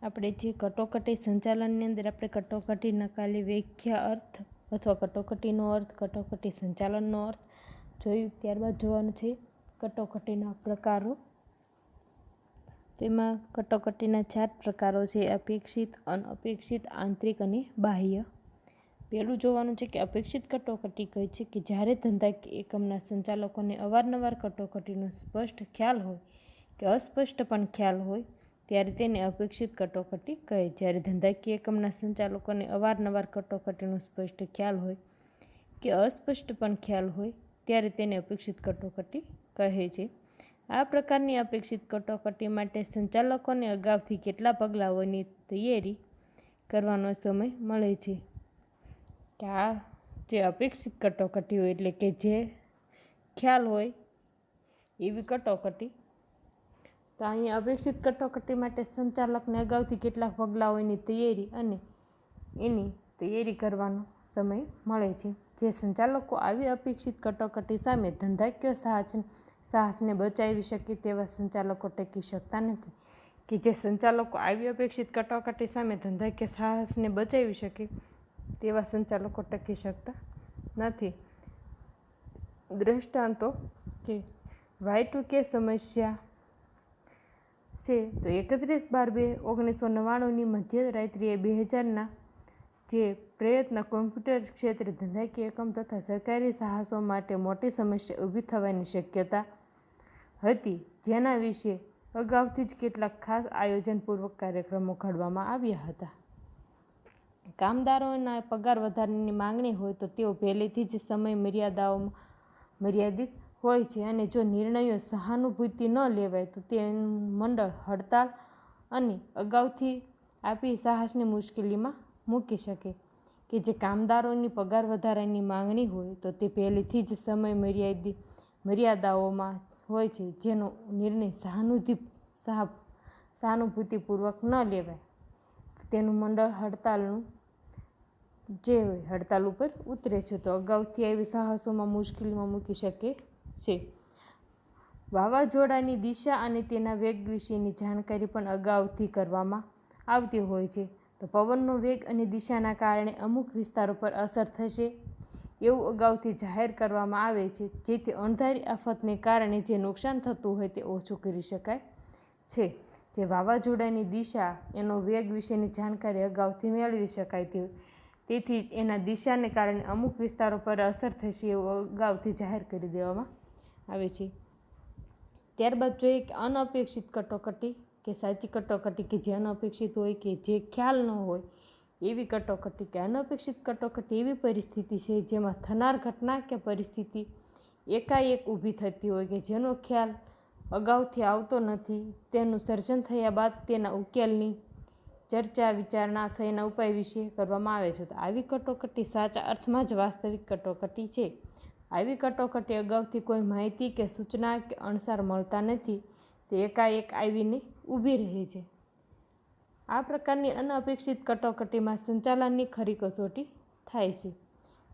આપણે જે કટોકટી સંચાલનની અંદર આપણે કટોકટીના ખાલી વ્યાખ્યા અર્થ અથવા કટોકટીનો અર્થ, કટોકટી સંચાલનનો અર્થ જોયું. ત્યારબાદ જોવાનું છે કટોકટીના પ્રકારો. તેમાં કટોકટીના 4 પ્રકારો છે: અપેક્ષિત, અનપેક્ષિત, આંતરિક અને બાહ્ય. પહેલું જોવાનું છે કે અપેક્ષિત કટોકટી કહે છે કે જ્યારે ધંધાકીય એકમના સંચાલકોને અવારનવાર કટોકટીનો સ્પષ્ટ ખ્યાલ હોય કે અસ્પષ્ટ પણ ખ્યાલ હોય ત્યારે તેને અપેક્ષિત કટોકટી કહે. જ્યારે ધંધાકીય એકમના સંચાલકોને અવારનવાર કટોકટીનો સ્પષ્ટ ખ્યાલ હોય કે અસ્પષ્ટ પણ ખ્યાલ હોય ત્યારે તેને અપેક્ષિત કટોકટી કહે છે. આ પ્રકારની અપેક્ષિત કટોકટી માટે સંચાલકોને અગાઉથી કેટલા પગલાઓની તૈયારી કરવાનો સમય મળે છે. કે આ જે અપેક્ષિત કટોકટી હોય એટલે કે જે ખ્યાલ હોય એવી કટોકટી. તો અહીંયા અપેક્ષિત કટોકટી માટે સંચાલકને અગાઉથી કેટલાક પગલાઓની તૈયારી અને એની તૈયારી કરવાનો સમય મળે છે. જે સંચાલકો આવી અપેક્ષિત કટોકટી સામે ધંધાકીય સાહસને બચાવી શકે તેવા સંચાલકો ટકી શકતા નથી. કે જે સંચાલકો આવી અપેક્ષિત કટોકટી સામે ધંધાકીય સાહસને બચાવી શકે તેવા સંચાલકો ટકી શકતા નથી. દ્રષ્ટાંતો કે Y2K સમસ્યા છે તો 31/12/1999ની મધ્યરાત્રિએ 2000ના જે પ્રયત્ન કોમ્પ્યુટર ક્ષેત્રે ધંધાકીય એકમ તથા સરકારી સાહસો માટે મોટી સમસ્યા ઊભી થવાની શક્યતા હતી, જેના વિશે અગાઉથી જ કેટલાક ખાસ આયોજનપૂર્વક કાર્યક્રમો ઘડવામાં આવ્યા હતા. કામદારોના પગાર વધારાની માંગણી હોય તો તેઓ પહેલેથી જ સમય મર્યાદાઓમાં મર્યાદિત હોય છે અને જો નિર્ણયો સહાનુભૂતિ ન લેવાય તો તેનું મંડળ હડતાલ અને અગાઉથી આપી સાહસને મુશ્કેલીમાં મૂકી શકે. કે જે કામદારોની પગાર વધારાની માંગણી હોય તો તે પહેલેથી જ સમય મર્યાદાઓમાં હોય છે, જેનો નિર્ણય સહાનુભૂતિપૂર્વક ન લેવાય તો તેનું મંડળ હડતાલનું જે હોય હડતાલ ઉપર ઉતરે છે. તો અગાઉથી આવી સાહસોમાં મુશ્કેલીમાં મૂકી શકે છે. વાવાઝોડાની દિશા અને તેના વેગ વિશેની જાણકારી પણ અગાઉથી કરવામાં આવતી હોય છે. તો પવનનો વેગ અને દિશાના કારણે અમુક વિસ્તારો પર અસર થશે એવું અગાઉથી જાહેર કરવામાં આવે છે, જેથી અણધારી આફતને કારણે જે નુકસાન થતું હોય તે ઓછું કરી શકાય છે. જે વાવાઝોડાની દિશા એનો વેગ વિશેની જાણકારી અગાઉથી મેળવી શકાય તેથી એના દિશાને કારણે અમુક વિસ્તારો પર અસર થશે એવું અગાઉથી જાહેર કરી દેવામાં આવે છે. ત્યારબાદ જોઈએ કે અનપેક્ષિત કટોકટી કે સાચી કટોકટી કે જે અનપેક્ષિત હોય કે જે ખ્યાલ ન હોય એવી કટોકટી. કે અનપેક્ષિત કટોકટી એવી પરિસ્થિતિ છે જેમાં થનાર ઘટના કે પરિસ્થિતિ એકાએક ઊભી થતી હોય કે જેનો ખ્યાલ અગાઉથી આવતો નથી. તેનું સર્જન થયા બાદ તેના ઉકેલની ચર્ચા વિચારણા અથવા એના ઉપાય વિશે કરવામાં આવે છે. તો આવી કટોકટી સાચા અર્થમાં જ વાસ્તવિક કટોકટી છે. આવી કટોકટી અગાઉથી કોઈ માહિતી કે સૂચના કે અણસાર મળતા નથી, તે એકાએક આવીને ઊભી રહે છે. આ પ્રકારની અનપેક્ષિત કટોકટીમાં સંચાલનની ખરી કસોટી થાય છે.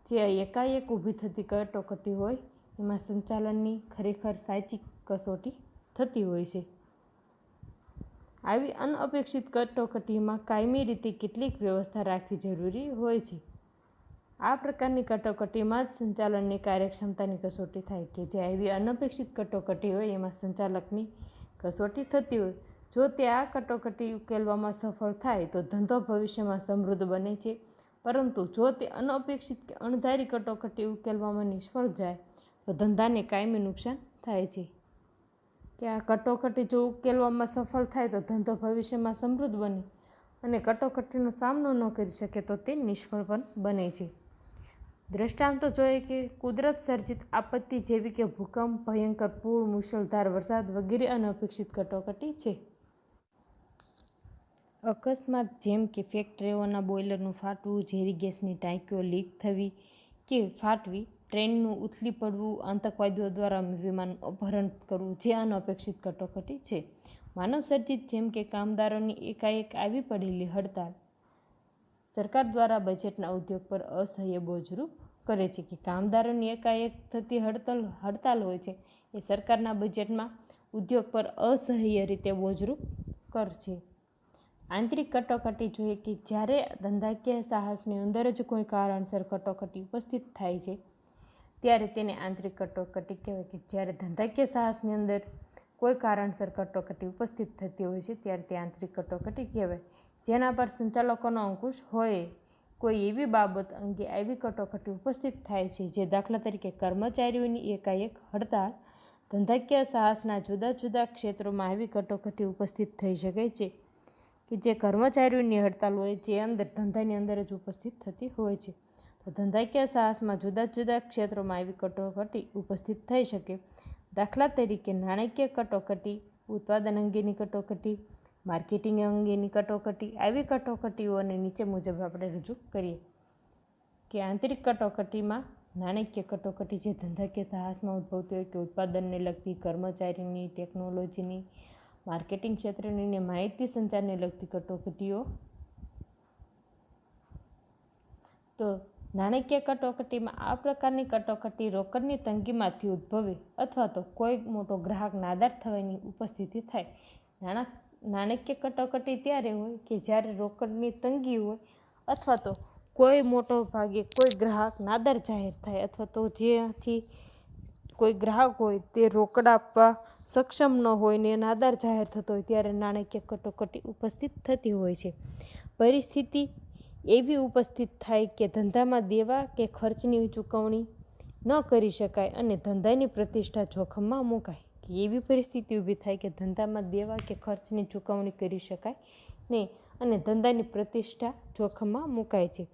જે એકાએક ઊભી થતી કટોકટી હોય એમાં સંચાલનની ખરેખર સાચી કસોટી થતી હોય છે. આવી અનપેક્ષિત કટોકટીમાં કાયમી રીતે કેટલીક વ્યવસ્થા રાખવી જરૂરી હોય છે. આ પ્રકારની કટોકટીમાં જ સંચાલનની કાર્યક્ષમતાની કસોટી થાય. કે જે આવી અનપેક્ષિત કટોકટી હોય એમાં સંચાલકની કસોટી થતી હોય. જો તે આ કટોકટી ઉકેલવામાં સફળ થાય તો ધંધો ભવિષ્યમાં સમૃદ્ધ બને છે, પરંતુ જો તે અનપેક્ષિત કે અણધારી કટોકટી ઉકેલવામાં નિષ્ફળ જાય તો ધંધાને કાયમી નુકસાન થાય છે. કે આ કટોકટી જો ઉકેલવામાં સફળ થાય તો ધંધો ભવિષ્યમાં સમૃદ્ધ બને અને કટોકટીનો સામનો ન કરી શકે તો તે નિષ્ફળ પણ બને છે. દ્રષ્ટાંતો જોઈએ કે કુદરત સર્જિત આપત્તિ જેવી કે ભૂકંપ, ભયંકર પૂર, મુશળધાર વરસાદ વગેરે અનપેક્ષિત કટોકટી છે. અકસ્માત જેમ કે ફેક્ટરીઓના બોઇલરનું ફાટવું, ઝેરી ગેસની ટાંકીઓ લીક થવી કે ફાટવી, ટ્રેનનું ઉથલી પડવું, આતંકવાદીઓ દ્વારા વિમાનનું અપહરણ કરવું જે અનપેક્ષિત કટોકટી છે. માનવ સર્જિત જેમ કે કામદારોની એકાએક આવી પડેલી હડતાલ સરકાર દ્વારા બજેટના ઉદ્યોગ પર અસહ્ય બોજરૂપ કરે છે. કે કામદારોની એકાએક થતી હડતાલ હોય છે એ સરકારના બજેટમાં ઉદ્યોગ પર અસહ્ય રીતે બોજરૂપ કર છે. આંતરિક કટોકટી જોઈએ કે જ્યારે ધંધાકીય સાહસની અંદર જ કોઈ કારણસર કટોકટી ઉપસ્થિત થાય છે ત્યારે તેને આંતરિક કટોકટી કહેવાય. કે જ્યારે ધંધાકીય સાહસની અંદર કોઈ કારણસર કટોકટી ઉપસ્થિત થતી હોય છે ત્યારે તે આંતરિક કટોકટી કહેવાય. જેના પર સંચાલકોનો અંકુશ હોય કોઈ એવી બાબત અંગે આવી કટોકટી ઉપસ્થિત થાય છે જે દાખલા તરીકે કર્મચારીઓની એકાએક હડતાળ. ધંધાકીય સાહસના જુદા જુદા ક્ષેત્રોમાં આવી કટોકટી ઉપસ્થિત થઈ શકે છે કે જે કર્મચારીઓની હડતાલ હોય જે ધંધાની અંદર જ ઉપસ્થિત થતી હોય છે. તો ધંધાકીય સાહસમાં જુદા જુદા ક્ષેત્રોમાં આવી કટોકટી ઉપસ્થિત થઈ શકે. દાખલા તરીકે નાણાકીય કટોકટી, ઉત્પાદન અંગેની કટોકટી, માર્કેટિંગ અંગેની કટોકટી. આવી કટોકટીઓને નીચે મુજબ આપણે રજૂ કરીએ કે આંતરિક કટોકટીમાં નાણાકીય કટોકટી જે ધંધાકીય સાહસમાં ઉદ્ભવતી હોય કે ઉત્પાદનને લગતી, કર્મચારીની, ટેકનોલોજીની, માર્કેટિંગ ક્ષેત્રની ને માહિતી સંચારને લગતી કટોકટીઓ. તો નાણાકીય કટોકટીમાં આ પ્રકારની કટોકટી રોકડની તંગીમાંથી ઉદ્ભવે અથવા તો કોઈ મોટો ગ્રાહક નાદાર થવાની ઉપસ્થિતિ થાય. નાણાકીય કટોકટી ત્યારે હોય કે જ્યારે રોકડની તંગી હોય અથવા તો કોઈ મોટો ભાગે કોઈ ગ્રાહક નાદાર જાહેર થાય અથવા તો જેથી કોઈ ગ્રાહક હોય તે રોકડ આપવા સક્ષમ ન હોય ને નાદાર જાહેર થતો હોય ત્યારે નાણાકીય કટોકટી ઉપસ્થિત થતી હોય છે. પરિસ્થિતિ એવી ઉપસ્થિત થાય કે ધંધામાં દેવા કે ખર્ચની ચૂકવણી ન કરી શકાય અને ધંધાની પ્રતિષ્ઠા જોખમમાં મુકાય. કે એવી પરિસ્થિતિ ઊભી થાય કે ધંધામાં દેવા કે ખર્ચની ચૂકવણી કરી શકાય નહીં અને ધંધાની પ્રતિષ્ઠા જોખમમાં મુકાય છે.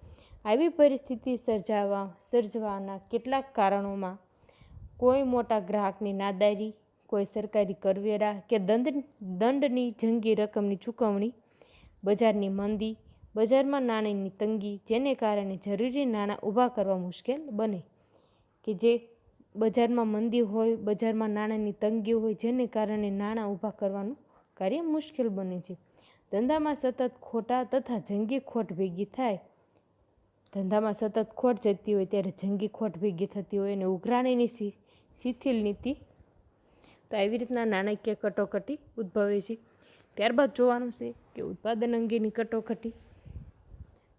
આવી પરિસ્થિતિ સર્જવાના કેટલાક કારણોમાં કોઈ મોટા ગ્રાહકની નાદારી, કોઈ સરકારી કરવેરા કે દંડની જંગી રકમની ચૂકવણી, બજારની મંદી, બજારમાં નાણાંની તંગી જેને કારણે જરૂરી નાણાં ઊભા કરવા મુશ્કેલ બને. કે જે બજારમાં મંદી હોય, બજારમાં નાણાંની તંગી હોય જેને કારણે નાણાં ઊભા કરવાનું કાર્ય મુશ્કેલ બને છે. ધંધામાં સતત ખોટા તથા જંગી ખોટ ભેગી થાય. ધંધામાં સતત ખોટ જતી હોય ત્યારે જંગી ખોટ ભેગી થતી હોય અને ઉઘરાણીની શિથિલ નીતિ. તો આવી રીતના નાણાકીય કટોકટી ઉદ્ભવે છે. ત્યારબાદ જોવાનું છે કે ઉત્પાદન અંગેની કટોકટી.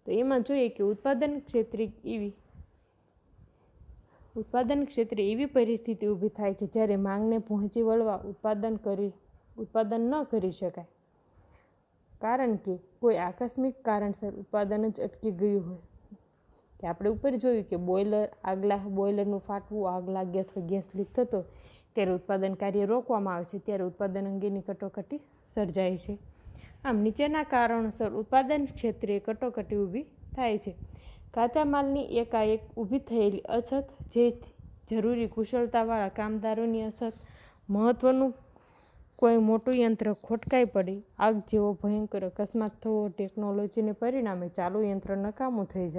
તો એમાં જોઈએ કે ઉત્પાદન ક્ષેત્રે એવી પરિસ્થિતિ ઊભી થાય કે જ્યારે માંગને પહોંચી વળવા ઉત્પાદન ન કરી શકાય કારણ કે કોઈ આકસ્મિક કારણસર ઉત્પાદન જ અટકી ગયું હોય. કે આપણે ઉપર જોયું કે બોઇલરનું ફાટવું, આગ લાગી અથવા ગેસ લીક થતો ત્યારે ઉત્પાદન કાર્ય રોકવામાં આવે છે ત્યારે ઉત્પાદન અંગેની કટોકટી સર્જાય છે. આમ નીચેના કારણોસર ઉત્પાદન ક્ષેત્રે કટોકટી ઊભી થાય છે. કાચા માલની એકાએક ઊભી થયેલી અછત, જેથી જરૂરી કુશળતાવાળા કામદારોની અછત, મહત્વનું કોઈ મોટું યંત્ર ખોટકાઈ પડે, આગ જેવો ભયંકર અકસ્માત થવો, ટેકનોલોજીને પરિણામે ચાલુ યંત્ર નકામું થઈ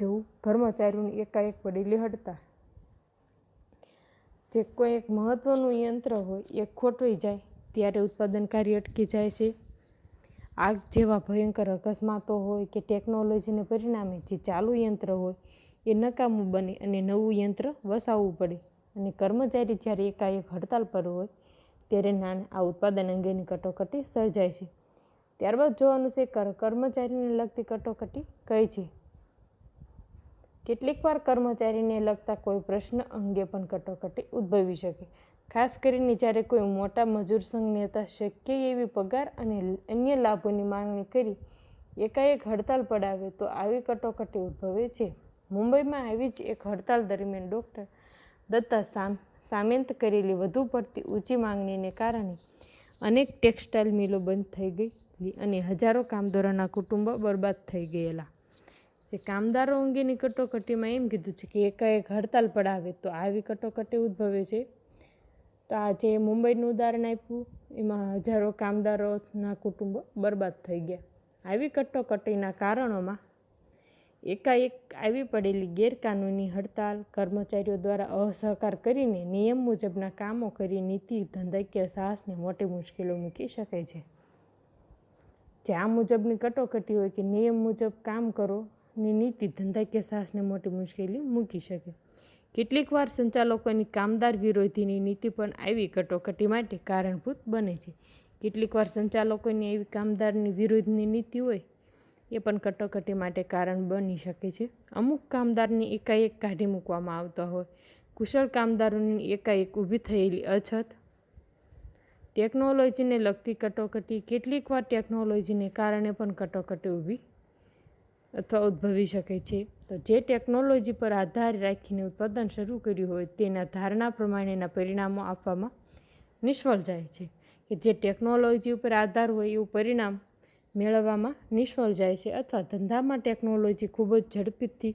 જવું, કર્મચારીઓની એકાએક પડેલી હડતાળ. જે કોઈ એક મહત્વનું યંત્ર હોય એ ખોટવાઈ જાય ત્યારે ઉત્પાદન કાર્ય અટકી જાય છે. આગ જેવા ભયંકર અકસ્માતો હોય કે ટેકનોલોજીને પરિણામે જે ચાલુ યંત્ર હોય એ નકામું બને અને નવું યંત્ર વસાવવું પડે અને કર્મચારી જ્યારે એકાએક હડતાલ પર હોય ત્યારે આ ઉત્પાદન અંગેની કટોકટી સર્જાય છે. ત્યારબાદ જોવાનું છે કર્મચારીને લગતી કટોકટી કઈ છે. કેટલીક વાર કર્મચારીને લગતા કોઈ પ્રશ્ન અંગે પણ કટોકટી ઉદ્ભવી શકે. ખાસ કરીને જ્યારે કોઈ મોટા મજૂર સંઘ નેતા શક્ય એવી પગાર અને અન્ય લાભોની માંગણી કરી એકાએક હડતાલ પડાવે તો આવી કટોકટી ઉદ્ભવે છે. મુંબઈમાં આવી જ એક હડતાલ દરમિયાન ડૉક્ટર દત્તા સામેન્ટ કરેલી વધુ પડતી ઊંચી માંગણીને કારણે અનેક ટેક્સટાઇલ મિલો બંધ થઈ ગઈ અને હજારો કામદારોના કુટુંબો બરબાદ થઈ ગયેલા. જે કામદારો અંગેની કટોકટીમાં એમ કીધું છે કે એકાએક હડતાલ પડાવે તો આવી કટોકટી ઉદ્ભવે છે. તો આ જે મુંબઈનું ઉદાહરણ આપ્યું એમાં હજારો કામદારોના કુટુંબો બરબાદ થઈ ગયા. આવી કટોકટીના કારણોમાં એકાએક આવી પડેલી ગેરકાનૂની હડતાલ, કર્મચારીઓ દ્વારા અસહકાર કરીને નિયમ મુજબના કામો કરી નીતિ ધંધાકીય સાહસને મોટી મુશ્કેલીઓ મૂકી શકે છે. જે આ મુજબની કટોકટી હોય કે નિયમ મુજબ કામ કરો ની નીતિ ધંધાકીય સાહસને મોટી મુશ્કેલી મૂકી શકે. કેટલીક વાર સંચાલકોની કામદાર વિરોધીની નીતિ પણ આવી કટોકટી માટે કારણભૂત બને છે. કેટલીક વાર સંચાલકોની એવી કામદારની વિરુદ્ધની નીતિ હોય એ પણ કટોકટી માટે કારણ બની શકે છે. અમુક કામદારની એકાએક કાઢી મૂકવામાં આવતા હોય, કુશળ કામદારોની એકાએક ઊભી થયેલી અછત, ટેકનોલોજીને લગતી કટોકટી. કેટલીક વાર ટેકનોલોજીને કારણે પણ કટોકટી ઊભી અથવા ઉદ્ભવી શકે છે. તો જે ટેકનોલોજી પર આધાર રાખીને ઉત્પાદન શરૂ કર્યું હોય તેના ધારણા પ્રમાણેના પરિણામો આપવામાં નિષ્ફળ જાય છે, કે જે ટેકનોલોજી ઉપર આધાર હોય એવું પરિણામ મેળવવામાં નિષ્ફળ જાય છે. અથવા ધંધામાં ટેકનોલોજી ખૂબ જ ઝડપથી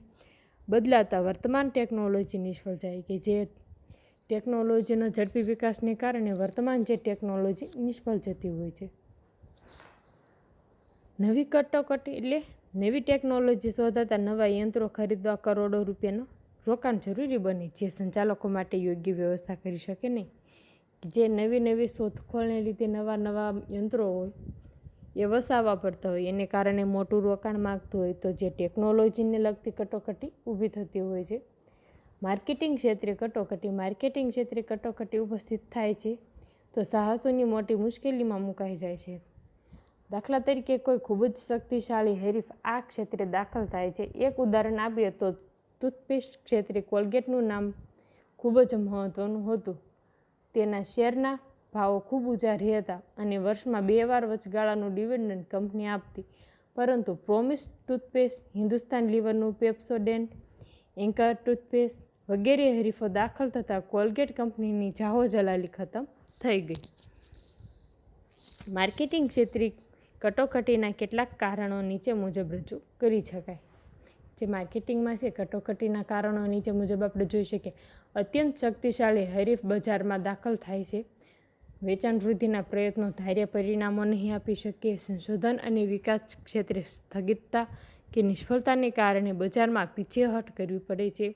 બદલાતા વર્તમાન ટેકનોલોજી નિષ્ફળ જાય, કે જે ટેકનોલોજીનો ઝડપી વિકાસને કારણે વર્તમાન જે ટેકનોલોજી નિષ્ફળ જતી હોય છે. નવી કટોકટી એટલે નવી ટેકનોલોજી શોધાતા નવા યંત્રો ખરીદવા કરોડો રૂપિયાનું રોકાણ જરૂરી બને, જે સંચાલકો માટે યોગ્ય વ્યવસ્થા કરી શકે નહીં. જે નવી શોધખોળને લીધે નવા યંત્રો હોય એ વસાવવા પડતા હોય, એને કારણે મોટું રોકાણ માગતું હોય, તો જે ટેકનોલોજીને લગતી કટોકટી ઊભી થતી હોય છે. માર્કેટિંગ ક્ષેત્રે કટોકટી. માર્કેટિંગ ક્ષેત્રે કટોકટી ઉપસ્થિત થાય છે તો સાહસોની મોટી મુશ્કેલીમાં મુકાઈ જાય છે. દાખલા તરીકે કોઈ ખૂબ જ શક્તિશાળી હરીફ આ ક્ષેત્રે દાખલ થાય છે. એક ઉદાહરણ આપીએ તો ટૂથપેસ્ટ ક્ષેત્રે કોલગેટનું નામ ખૂબ જ મહત્ત્વનું હતું. તેના શેરના ભાવો ખૂબ ઊંચા રહેતા અને વર્ષમાં 2 વાર વચગાળાનું ડિવિડન્ડ કંપની આપતી. પરંતુ પ્રોમિસ ટૂથપેસ્ટ, હિન્દુસ્તાન લીવરનું પેપ્સોડેન્ટ, એન્કર ટૂથપેસ્ટ વગેરે હરીફો દાખલ થતાં કોલગેટ કંપનીની જાહોજલાલી ખતમ થઈ ગઈ. માર્કેટિંગ ક્ષેત્રે કટોકટીના કેટલાક કારણો નીચે મુજબ રજૂ કરી શકાય. જે માર્કેટિંગમાં છે કટોકટીના કારણો નીચે મુજબ આપણે જોઈ શકીએ. અત્યંત શક્તિશાળી હરીફ બજારમાં દાખલ થાય છે. વેચાણ વૃદ્ધિના પ્રયત્નો ધાર્યા પરિણામો નહીં આપી શકે. સંશોધન અને વિકાસ ક્ષેત્રે સ્થગિતતા કે નિષ્ફળતાને કારણે બજારમાં પીછેહટ કરવી પડે છે.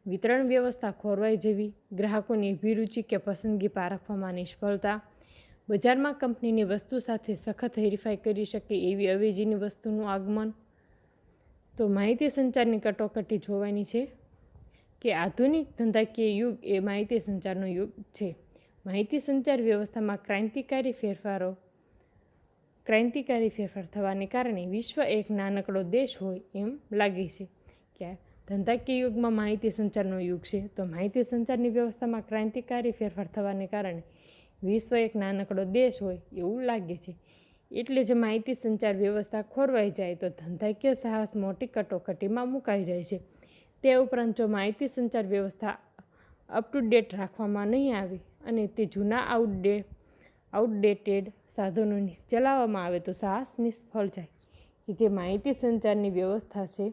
વિતરણ વ્યવસ્થા ખોરવાઈ જવી, ગ્રાહકોની અભિરુચિ કે પસંદગી પારખવામાં નિષ્ફળતા, બજારમાં કંપનીની વસ્તુ સાથે સખત હરીફાઈ કરી શકે એવી અવેજીની વસ્તુનું આગમન. તો માહિતી સંચારની કટોકટી જોવાની છે કે આધુનિક ધંધાકીય યુગ એ માહિતી સંચારનો યુગ છે. માહિતી સંચાર વ્યવસ્થામાં ક્રાંતિકારી ફેરફાર થવાને કારણે વિશ્વ એક નાનકડો દેશ હોય એમ લાગે છે. કે ધંધાકીય યુગમાં માહિતી સંચારનો યુગ છે, તો માહિતી સંચારની વ્યવસ્થામાં ક્રાંતિકારી ફેરફાર થવાને કારણે વિશ્વ એક નાનકડો દેશ હોય એવું લાગે છે. એટલે જ માહિતી સંચાર વ્યવસ્થા ખોરવાઈ જાય તો ધંધાકીય સાહસ મોટી કટોકટીમાં મુકાઈ જાય છે. તે ઉપરાંત જો માહિતી સંચાર વ્યવસ્થા અપ ટુ ડેટ રાખવામાં નહીં આવે અને તે જૂના આઉટડેટેડ સાધનોની ચલાવવામાં આવે તો સાહસ નિષ્ફળ જાય. કે જે માહિતી સંચારની વ્યવસ્થા છે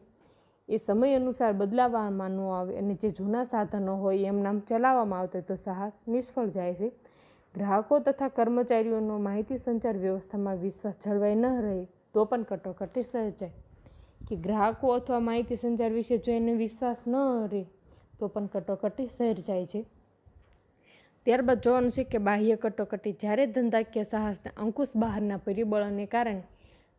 એ સમય અનુસાર બદલાવવામાં ન આવે અને જે જૂના સાધનો હોય એમનામ ચલાવવામાં આવતા તો સાહસ નિષ્ફળ જાય છે. ગ્રાહકો તથા કર્મચારીઓનો માહિતી સંચાર વ્યવસ્થામાં વિશ્વાસ જળવાઈ ન રહે તો પણ કટોકટી સર્જાય. કે ગ્રાહકો અથવા માહિતી સંચાર વિશે જો એને વિશ્વાસ ન રહે તો પણ કટોકટી સર્જાય છે. ત્યારબાદ જોવાનું છે કે બાહ્ય કટોકટી. જ્યારે ધંધાકીય સાહસના અંકુશ બહારના પરિબળોને કારણે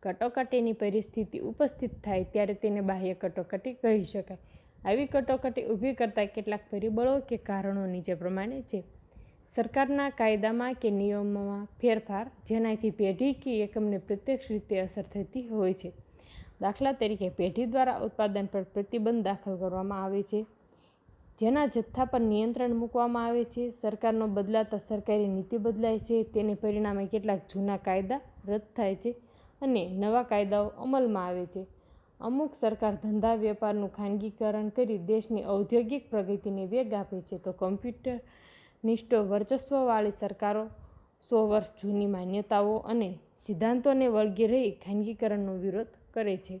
કટોકટીની પરિસ્થિતિ ઉપસ્થિત થાય ત્યારે તેને બાહ્ય કટોકટી કહી શકાય. આવી કટોકટી ઊભી કરતા કેટલાક પરિબળો કે કારણો નીચે પ્રમાણે છે. સરકારના કાયદામાં કે નિયમોમાં ફેરફાર, જેનાથી પેઢી કે એકમને પ્રત્યક્ષ રીતે અસર થતી હોય છે. દાખલા તરીકે પેઢી દ્વારા ઉત્પાદન પર પ્રતિબંધ દાખલ કરવામાં આવે છે, જેના જથ્થા પર નિયંત્રણ મૂકવામાં આવે છે. સરકારનો બદલાતા સરકારી નીતિ બદલાય છે, તેને પરિણામે કેટલાક જૂના કાયદા રદ થાય છે અને નવા કાયદાઓ અમલમાં આવે છે. અમુક સરકાર ધંધા વેપારનું ખાનગીકરણ કરી દેશની ઔદ્યોગિક પ્રગતિને વેગ આપે છે, તો કમ્પ્યુટરનિષ્ઠ વર્ચસ્વવાળી સરકારો 100 વર્ષ જૂની માન્યતાઓ અને સિદ્ધાંતોને વળગી રહી ખાનગીકરણનો વિરોધ કરે છે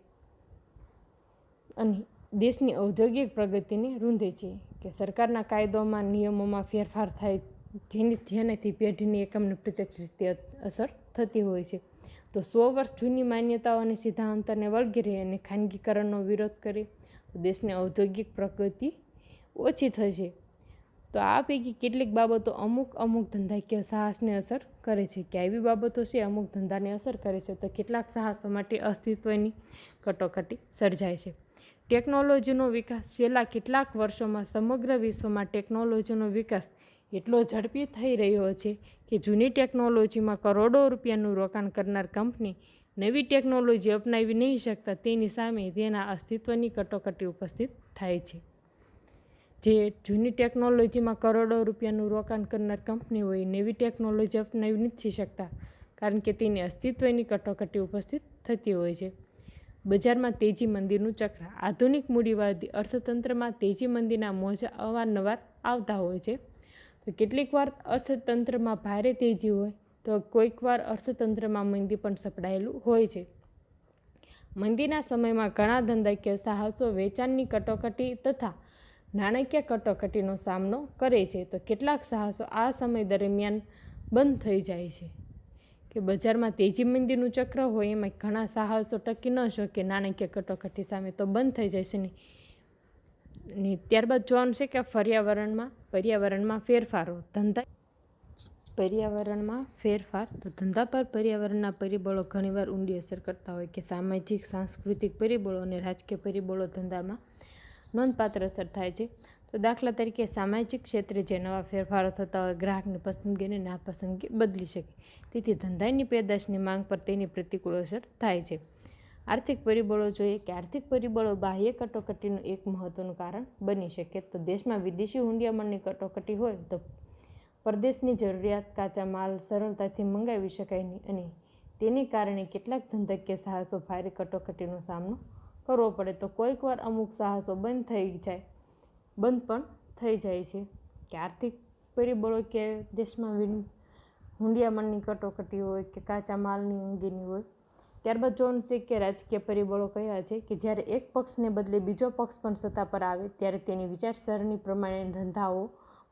અને દેશની ઔદ્યોગિક પ્રગતિને રૂંધે છે. કે સરકારના કાયદાઓમાં નિયમોમાં ફેરફાર થાય જેનાથી પેઢીની એકમને પ્રત્યક્ષ રીતે અસર થતી હોય છે. તો 100 વર્ષ જૂની માન્યતાઓ અને સિદ્ધાંતોને વળગી રહે અને ખાનગીકરણનો વિરોધ કરે તો દેશની ઔદ્યોગિક પ્રગતિ ઓછી થશે. તો આ પૈકી કેટલીક બાબતો અમુક ધંધાકીય સાહસને અસર કરે છે. કે આવી બાબતો છે અમુક ધંધાને અસર કરે છે, તો કેટલાક સાહસો માટે અસ્તિત્વની કટોકટી સર્જાય છે. ટેકનોલોજીનો વિકાસ. છેલ્લા કેટલાક વર્ષોમાં સમગ્ર વિશ્વમાં ટેકનોલોજીનો વિકાસ એટલો ઝડપી થઈ રહ્યો છે કે જૂની ટેકનોલોજીમાં કરોડો રૂપિયાનું રોકાણ કરનાર કંપની નવી ટેકનોલોજી અપનાવી નહીં શકતા તેની સામે તેના અસ્તિત્વની કટોકટી ઉપસ્થિત થાય છે. જે જૂની ટેકનોલોજીમાં કરોડો રૂપિયાનું રોકાણ કરનાર કંપની હોય નવી ટેકનોલોજી અપનાવી નથી શકતા કારણ કે તેની અસ્તિત્વની કટોકટી ઉપસ્થિત થતી હોય છે. બજારમાં તેજી મંદીનું ચક્ર. આધુનિક મૂડીવાદી અર્થતંત્રમાં તેજી મંદીના મોજા અવારનવાર આવતા હોય છે. તો કેટલીક વાર અર્થતંત્રમાં ભારે તેજી હોય તો કોઈક વાર અર્થતંત્રમાં મંદી પણ સપડાયેલું હોય છે. મંદીના સમયમાં ઘણા ધંધાકીય સાહસો વેચાણની કટોકટી તથા નાણાકીય કટોકટીનો સામનો કરે છે. તો કેટલાક સાહસો આ સમય દરમિયાન બંધ થઈ જાય છે. કે બજારમાં તેજી મંદીનું ચક્ર હોય એમાં ઘણા સાહસો ટકી ન શકે નાણાકીય કટોકટી સામે તો બંધ થઈ જાય છે ને ત્યારબાદ જોવાનું છે કે પર્યાવરણમાં ફેરફારો. પર્યાવરણમાં ફેરફાર તો ધંધા પર પર્યાવરણના પરિબળો ઘણીવાર ઊંડી અસર કરતા હોય કે સામાજિક સાંસ્કૃતિક પરિબળો અને રાજકીય પરિબળો ધંધામાં નોંધપાત્ર અસર થાય છે. તો દાખલા તરીકે સામાજિક ક્ષેત્રે જે નવા ફેરફારો થતા હોય ગ્રાહકની પસંદગી અને નાપસંદગી બદલી શકે તેથી ધંધાની પેદાશની માંગ પર તેની પ્રતિકૂળ અસર થાય છે. આર્થિક પરિબળો જોઈએ કે આર્થિક પરિબળો બાહ્ય કટોકટીનું એક મહત્વનું કારણ બની શકે. તો દેશમાં વિદેશી હુંડિયામણની કટોકટી હોય તો પરદેશની જરૂરિયાત કાચા માલ સરળતાથી મંગાવી શકાય નહીં અને તેને કારણે કેટલાક ધંધાકીય સાહસો ભારે કટોકટીનો સામનો કરવો પડે. તો કોઈક વાર અમુક સાહસો બંધ પણ થઈ જાય છે કે આર્થિક પરિબળો કે દેશમાં હુંડિયામણની કટોકટી હોય કે કાચા માલની અંગેની હોય. ત્યારબાદ જોવાનું છે કે રાજકીય પરિબળો કયા છે કે જ્યારે એક પક્ષને બદલે બીજો પક્ષ પણ સત્તા પર આવે ત્યારે તેની વિચારસરણી પ્રમાણે ધંધાઓ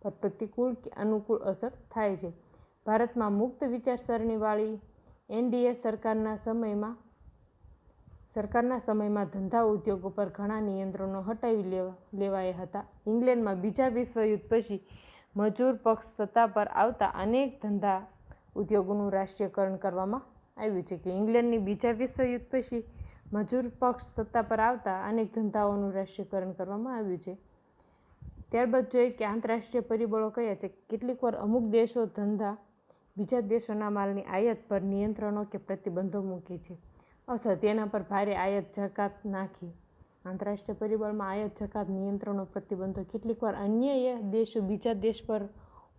પર પ્રતિકૂળ કે અનુકૂળ અસર થાય છે. ભારતમાં મુક્ત વિચારસરણીવાળી એનડીએ સરકારના સમયમાં ધંધા ઉદ્યોગો પર ઘણા નિયંત્રણો હટાવી લેવાયા હતા. ઇંગ્લેન્ડમાં બીજા વિશ્વયુદ્ધ પછી મજૂર પક્ષ સત્તા પર આવતા અનેક ધંધા ઉદ્યોગોનું રાષ્ટ્રીયકરણ કરવામાં આવ્યું છે. કે ઇંગ્લેન્ડની બીજા વિશ્વયુદ્ધ પછી મજૂર પક્ષ સત્તા પર આવતા અનેક ધંધાઓનું રાષ્ટ્રીયકરણ કરવામાં આવ્યું છે. ત્યારબાદ જોઈએ કે આંતરરાષ્ટ્રીય પરિબળો કયા છે. કેટલીક વાર અમુક દેશો બીજા દેશોના માલની આયાત પર નિયંત્રણો કે પ્રતિબંધો મૂકે છે અથવા તેના પર ભારે આયાત જકાત નાખી. આંતરરાષ્ટ્રીય પરિબળમાં આયાત જકાત નિયંત્રણો પ્રતિબંધો કેટલીક વાર અન્ય દેશો બીજા દેશ પર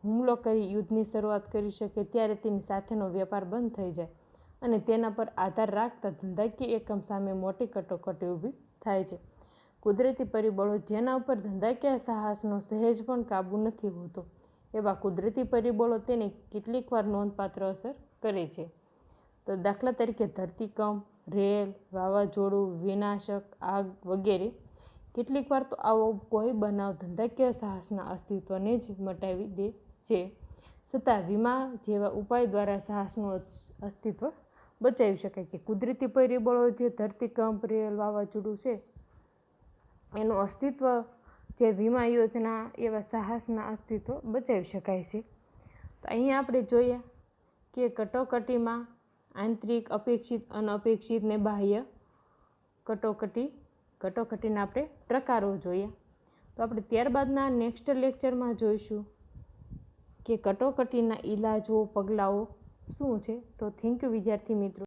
હુમલો કરી યુદ્ધની શરૂઆત કરી શકે ત્યારે તેની સાથેનો વેપાર બંધ થઈ જાય અને તેના પર આધાર રાખતા ધંધાકીય એકમ સામે મોટી કટોકટી ઊભી થાય છે. કુદરતી પરિબળો જેના ઉપર ધંધાકીય સાહસનો સહેજ પણ કાબૂ નથી હોતો એવા કુદરતી પરિબળો તેને કેટલીક વાર નોંધપાત્ર અસર કરે છે. તો દાખલા તરીકે ધરતીકંપ, રેલ, વાવાઝોડું, વિનાશક આગ વગેરે. કેટલીક વાર તો આવો કોઈ બનાવ ધંધાકીય સાહસના અસ્તિત્વને જ મટાવી દે છે છતાં વીમા જેવા ઉપાય દ્વારા સાહસનું અસ્તિત્વ બચાવી શકાય. કે કુદરતી પરિબળો જે ધરતીકંપ, રેલ, વાવાઝોડું છે એનું અસ્તિત્વ જે વીમા યોજના એવા સાહસના અસ્તિત્વ બચાવી શકાય છે. તો અહીંયા આપણે જોઈએ કે કટોકટીમાં આંતરિક, અપેક્ષિત, અનપેક્ષિત ને બાહ્ય કટોકટીના આપણે પ્રકારો જોઈએ. તો આપણે ત્યારબાદના નેક્સ્ટ લેક્ચરમાં જોઈશું કે કટોકટીના ઈલાજો, પગલાઓ શું છે. તો થેન્ક યુ વિદ્યાર્થી મિત્રો.